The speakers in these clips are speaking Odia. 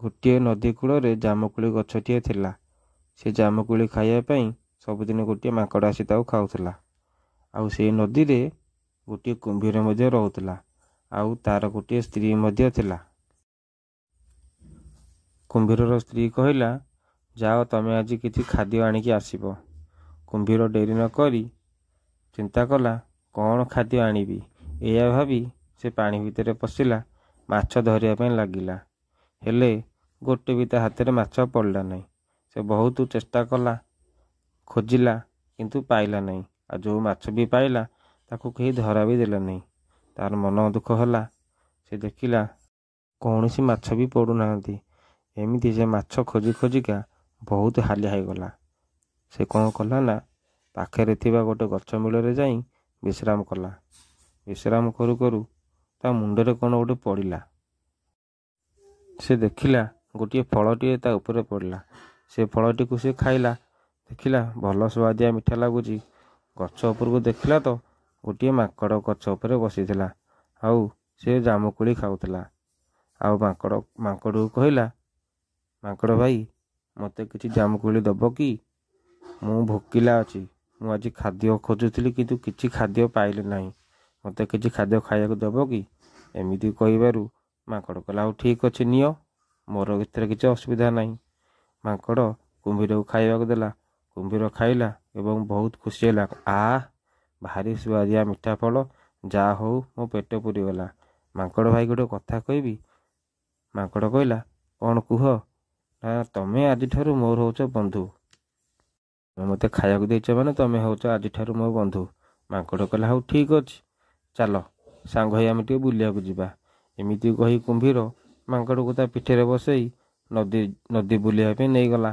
ଗୋଟିଏ ନଦୀ କୂଳରେ ଜାମୁକୋଳି ଗଛଟିଏ ଥିଲା। ସେ ଜାମୁକୋଳି ଖାଇବା ପାଇଁ ସବୁଦିନ ଗୋଟିଏ ମାଙ୍କଡ଼ ଆସି ତାକୁ ଖାଉଥିଲା। ଆଉ ସେଇ ନଦୀରେ ଗୋଟିଏ କୁମ୍ଭୀର ମଧ୍ୟ ରହୁଥିଲା। ଆଉ ତାର ଗୋଟିଏ ସ୍ତ୍ରୀ ମଧ୍ୟ ଥିଲା। କୁମ୍ଭୀରର ସ୍ତ୍ରୀ କହିଲା, ଯାଅ ତମେ ଆଜି କିଛି ଖାଦ୍ୟ ଆଣିକି ଆସିବ। କୁମ୍ଭୀର ଡେରି ନ କରି ଚିନ୍ତା କଲା, କ'ଣ ଖାଦ୍ୟ ଆଣିବି। ଏଇଆ ଭାବି ସେ ପାଣି ଭିତରେ ପଶିଲା, ମାଛ ଧରିବା ପାଇଁ ଲାଗିଲା। ହେଲେ ଗୋଟେ ବି ତା ହାତରେ ମାଛ ପଡ଼ିଲା ନାହିଁ। ସେ ବହୁତ ଚେଷ୍ଟା କଲା, ଖୋଜିଲା, କିନ୍ତୁ ପାଇଲା ନାହିଁ। ଆଉ ଯେଉଁ ମାଛ ବି ପାଇଲା ତାକୁ କେହି ଧରା ବି ଦେଲା ନାହିଁ। ତାର ମନ ଦୁଃଖ ହେଲା। ସେ ଦେଖିଲା କୌଣସି ମାଛ ବି ପଡ଼ୁନାହାନ୍ତି। ଏମିତି ସେ ମାଛ ଖୋଜି ଖୋଜିକା ବହୁତ ହାଲିଆ ହେଇଗଲା। ସେ କ'ଣ କଲା ନା, ପାଖରେ ଥିବା ଗୋଟେ ଗଛ ମୂଳରେ ଯାଇ ବିଶ୍ରାମ କଲା। ବିଶ୍ରାମ କରୁ କରୁ ତା ମୁଣ୍ଡରେ କ'ଣ ଗୋଟେ ପଡ଼ିଲା। ସେ ଦେଖିଲା ଗୋଟିଏ ଫଳଟିଏ ତା ଉପରେ ପଡ଼ିଲା। ସେ ଫଳଟିକୁ ସେ ଖାଇଲା। ଦେଖିଲା ଭଲ ସୁଆଦିଆ ମିଠା ଲାଗୁଛି। ଗଛ ଉପରକୁ ଦେଖିଲା ତ ଗୋଟିଏ ମାଙ୍କଡ଼ ଗଛ ଉପରେ ବସିଥିଲା। ଆଉ ସେ ଜାମୁକୋଳି ଖାଉଥିଲା। ଆଉ ମାଙ୍କଡ଼କୁ କହିଲା, ମାଙ୍କଡ଼ ଭାଇ, ମୋତେ କିଛି ଜାମୁକୋଳି ଦେବ କି? ମୁଁ ଭୋକିଲା ଅଛି। ମୁଁ ଆଜି ଖାଦ୍ୟ ଖୋଜୁଥିଲି କିନ୍ତୁ କିଛି ଖାଦ୍ୟ ପାଇଲି ନାହିଁ। ମୋତେ କିଛି ଖାଦ୍ୟ ଖାଇବାକୁ ଦେବ କି? ଏମିତି କହିବାରୁ ମାଙ୍କଡ଼ କହିଲା, ହଉ ଠିକ୍ ଅଛି, ନିଅ, ମୋର ଏଥିରେ କିଛି ଅସୁବିଧା ନାହିଁ। ମାଙ୍କଡ଼ କୁମ୍ଭୀରକୁ ଖାଇବାକୁ ଦେଲା। କୁମ୍ଭୀର ଖାଇଲା ଏବଂ ବହୁତ ଖୁସି ହେଲା। ଭାରି ସୁଆଦିଆ ମିଠା ଫଳ, ଯାହା ହଉ ମୋ ପେଟ ପୁରିଗଲା। ମାଙ୍କଡ଼ ଭାଇ ଗୋଟେ କଥା କହିବି? ମାଙ୍କଡ଼ କହିଲା, କ'ଣ କୁହ? ନା ତମେ ଆଜିଠାରୁ ମୋର ହେଉଛ ବନ୍ଧୁ। ତମେ ମୋତେ ଖାଇବାକୁ ଦେଇଛ ମାନେ ତମେ ହେଉଛ ଆଜିଠାରୁ ମୋ ବନ୍ଧୁ। ମାଙ୍କଡ଼ କହିଲା, ହଉ ଠିକ୍ ଅଛି, ଚାଲ ସାଙ୍ଗ ହୋଇ ଆମେ ଟିକେ ବୁଲିବାକୁ ଯିବା। ଏମିତି କହି କୁମ୍ଭୀର ମାଙ୍କଡ଼କୁ ତା ପିଠିରେ ବସେଇ ନଦୀ ବୁଲିବା ପାଇଁ ନେଇଗଲା।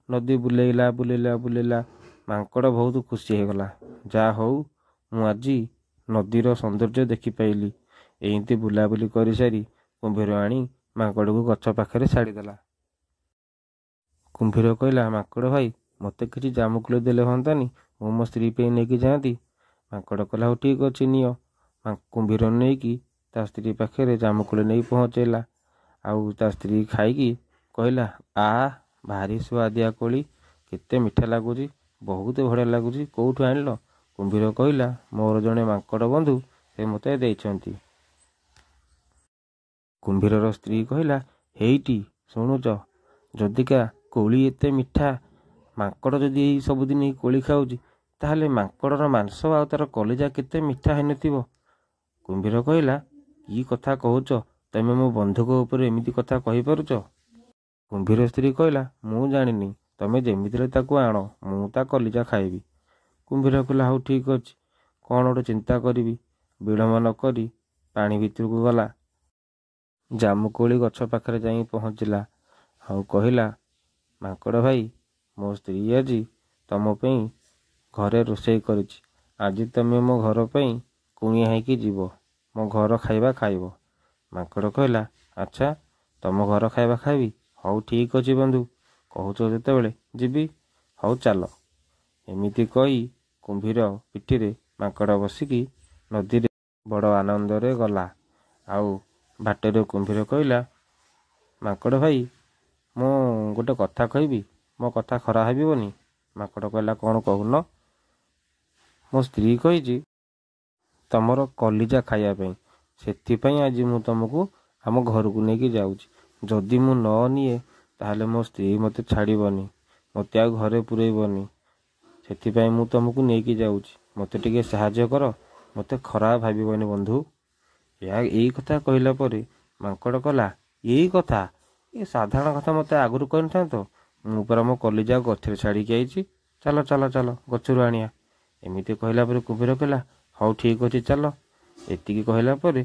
ନଦୀ ବୁଲେଇଲା। ମାଙ୍କଡ଼ ବହୁତ ଖୁସି ହେଇଗଲା। ଯାହା ହଉ ମୁଁ ଆଜି ନଦୀର ସୌନ୍ଦର୍ଯ୍ୟ ଦେଖିପାଇଲି। ଏମିତି ବୁଲାବୁଲି କରିସାରି କୁମ୍ଭୀର ଆଣି ମାଙ୍କଡ଼କୁ ଗଛ ପାଖରେ ଛାଡ଼ିଦେଲା। କୁମ୍ଭୀର କହିଲା, ମାଙ୍କଡ଼ ଭାଇ, ମୋତେ କିଛି ଜାମୁକୋଳି ଦେଲେ ହୁଅନ୍ତାନି? ମୁଁ ମୋ ସ୍ତ୍ରୀ ପାଇଁ ନେଇକି ଯାଆନ୍ତି। ମାଙ୍କଡ଼ କହିଲା, ହଉ ଠିକ୍ ଅଛି, ନିଅ। କୁମ୍ଭୀର ନେଇକି ତା ସ୍ତ୍ରୀ ପାଖରେ ଜାମୁକୋଳି ନେଇ ପହଞ୍ଚେଇଲା। ଆଉ ତା ସ୍ତ୍ରୀ ଖାଇକି କହିଲା, ଭାରି ସୁଆଦିଆ କୋଳି, କେତେ ମିଠା ଲାଗୁଛି, ବହୁତ ବଢ଼ିଆ ଲାଗୁଛି, କେଉଁଠୁ ଆଣିଲ? କୁମ୍ଭୀର କହିଲା, ମୋର ଜଣେ ମାଙ୍କଡ଼ ବନ୍ଧୁ ସେ ମୋତେ ଦେଇଛନ୍ତି। କୁମ୍ଭୀରର ସ୍ତ୍ରୀ କହିଲା, ହେଇଟି ଶୁଣୁଛ, ଯଦିକା କୋଳି ଏତେ ମିଠା, ମାଙ୍କଡ଼ ଯଦି ଏଇ ସବୁଦିନ ଏଇ କୋଳି ଖାଉଛି, ତାହେଲେ ମାଙ୍କଡ଼ର ମାଂସ ଆଉ ତାର କଲିଜା କେତେ ମିଠା ହେଇନଥିବ। କୁମ୍ଭୀର କହିଲା, କି କଥା କହୁଛ? ତମେ ମୋ ବନ୍ଧୁଙ୍କ ଉପରେ ଏମିତି କଥା କହିପାରୁଛ? କୁମ୍ଭୀର ସ୍ତ୍ରୀ କହିଲା, ମୁଁ ଜାଣିନି, ତମେ ଯେମିତିରେ ତାକୁ ଆଣ, ମୁଁ ତା କଲିଜା ଖାଇବି। କୁମ୍ଭୀର କହିଲା, ହଉ ଠିକ୍ ଅଛି, କ'ଣ ଗୋଟେ ଚିନ୍ତା କରିବି। ବିଳମ୍ବ ନ କରି ପାଣି ଭିତରକୁ ଗଲା। ଜାମୁକୋଳି ଗଛ ପାଖରେ ଯାଇ ପହଞ୍ଚିଲା। ଆଉ କହିଲା, ମାଙ୍କଡ଼ ଭାଇ, ମୋ ସ୍ତ୍ରୀ ଆଜି ତମ ପାଇଁ ଘରେ ରୋଷେଇ କରିଛି। ଆଜି ତମେ ମୋ ଘର ପାଇଁ କୁଣିଆ ହେଇକି ଯିବ, ମୋ ଘର ଖାଇବା ଖାଇବ। ମାଙ୍କଡ଼ କହିଲା, ଆଚ୍ଛା, ତମ ଘର ଖାଇବା ଖାଇବି? ହଉ ଠିକ୍ ଅଛି ବନ୍ଧୁ, କହୁଛ ଯେତେବେଳେ ଯିବି, ହଉ ଚାଲ। ଏମିତି କହି କୁମ୍ଭୀର ପିଠିରେ ମାଙ୍କଡ଼ ବସିକି ନଦୀରେ ବଡ଼ ଆନନ୍ଦରେ ଗଲା। ଆଉ ବାଟରେ କୁମ୍ଭୀର କହିଲା, ମାଙ୍କଡ଼ ଭାଇ, ମୁଁ ଗୋଟେ କଥା କହିବି, ମୋ କଥା ଖରାପ ଭାବିବନି? ମାଙ୍କଡ଼ କହିଲା, କ'ଣ କହୁନ? ମୋ ସ୍ତ୍ରୀ କହିଛି ତମର କଲିଜା ଖାଇବା ପାଇଁ, ସେଥିପାଇଁ ଆଜି ମୁଁ ତମକୁ ଆମ ଘରକୁ ନେଇକି ଯାଉଛି। ଯଦି ମୁଁ ନ ନିଏ ତାହେଲେ ମୋ ସ୍ତ୍ରୀ ମୋତେ ଛାଡ଼ିବନି, ମୋତେ ଆଉ ଘରେ ପୁରେଇବନି। ସେଥିପାଇଁ ମୁଁ ତମକୁ ନେଇକି ଯାଉଛି। ମୋତେ ଟିକେ ସାହାଯ୍ୟ କର, ମୋତେ ଖରାପ ଭାବିବନି ବନ୍ଧୁ। ଏଇ କଥା କହିଲା ପରେ ମାଙ୍କଡ଼ କଲା, ଏଇ କଥା, ଏ ସାଧାରଣ କଥା ମୋତେ ଆଗରୁ କହିନଥାନ୍ତ? ମୁଁ ପରା ମୋ କଲିଜା ଗଛରେ ଛାଡ଼ିକି ଆଇଛି। ଚାଲ ଗଛରୁ ଆଣିବା। ଏମିତି କହିଲା ପରେ କୁମ୍ଭୀର କହିଲା, ହଉ ଠିକ୍ ଅଛି, ଚାଲ। ଏତିକି କହିଲା ପରେ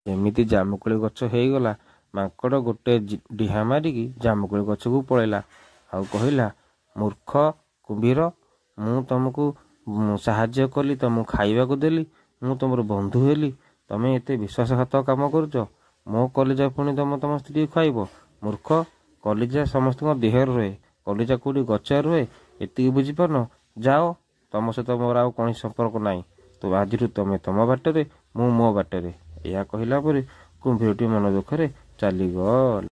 ଏମିତି ଜାମୁକୋଳି ଗଛ ହେଇଗଲା। ମାଙ୍କଡ଼ ଗୋଟେ ଡିହା ମାରିକି ଜାମୁକୋଳି ଗଛକୁ ପଳେଇଲା। ଆଉ କହିଲା, ମୂର୍ଖ କୁମ୍ଭୀର, ମୁଁ ତମକୁ ସାହାଯ୍ୟ କଲି, ତମକୁ ଖାଇବାକୁ ଦେଲି, ମୁଁ ତମର ବନ୍ଧୁ ହେଲି, ତମେ ଏତେ ବିଶ୍ୱାସଘାତ କାମ କରୁଛ। ମୋ କଲିଜା ପୁଣି ତମ ସ୍ତ୍ରୀ ଖାଇବ? ମୂର୍ଖ, କଲିଜା ସମସ୍ତଙ୍କ ଦେହରେ ରୁହେ, କଲିଜା କେଉଁଠି ଗଛରେ ରୁହେ, ଏତିକି ବୁଝିପାରୁନ? ଯାଅ, ତମ ସହିତ ମୋର ଆଉ କୌଣସି ସମ୍ପର୍କ ନାହିଁ। ତ ଆଜିରୁ ତମେ ତମ ବାଟରେ, ମୁଁ ମୋ ବାଟରେ। ଏହା କହିଲା ପରେ କୁମ୍ଭୀରଟି ମନ ଦୁଃଖରେ ଚାଲିଗଲା।